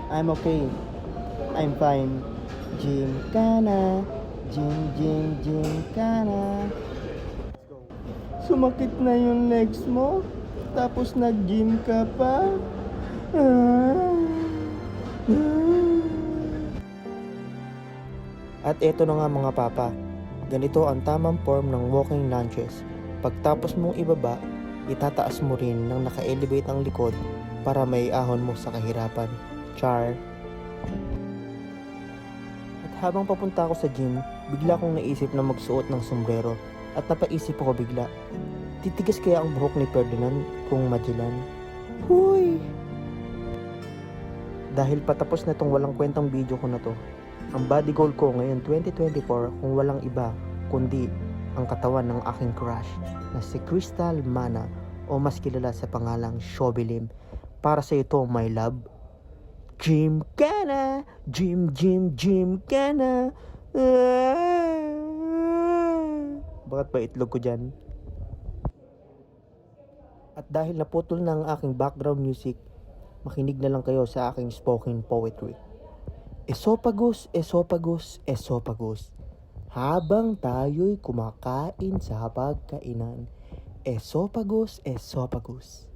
I'm okay. I'm fine. Gym ka na. Gym ka na. Sumakit na yung legs mo? Tapos nag-gym ka pa? At eto na nga mga papa, ganito ang tamang form ng walking lunges. Pagtapos mong ibaba, itataas mo rin nang naka-elevate ang likod para may ahon mo sa kahirapan. Char! At habang papunta ako sa gym, bigla kong naisip na magsuot ng sombrero at napaisip ako bigla, titigas kaya ang buhok ni Ferdinand kung Magellan? Huy! Dahil patapos na tong walang kwentang video ko na to, ang body goal ko ngayon 2024 kung walang iba kundi ang katawan ng aking crush na si Crystal Mana o mas kilala sa pangalang Shobilim. Para sa ito, my love, gym ka na, gym ka na. Bakit ba itlog ko dyan? At dahil naputol na ang aking background music, makinig na lang kayo sa aking spoken poetry. Esophagus, esophagus, esophagus. Habang tayo'y kumakain sa pagkainan. Esophagus, esophagus.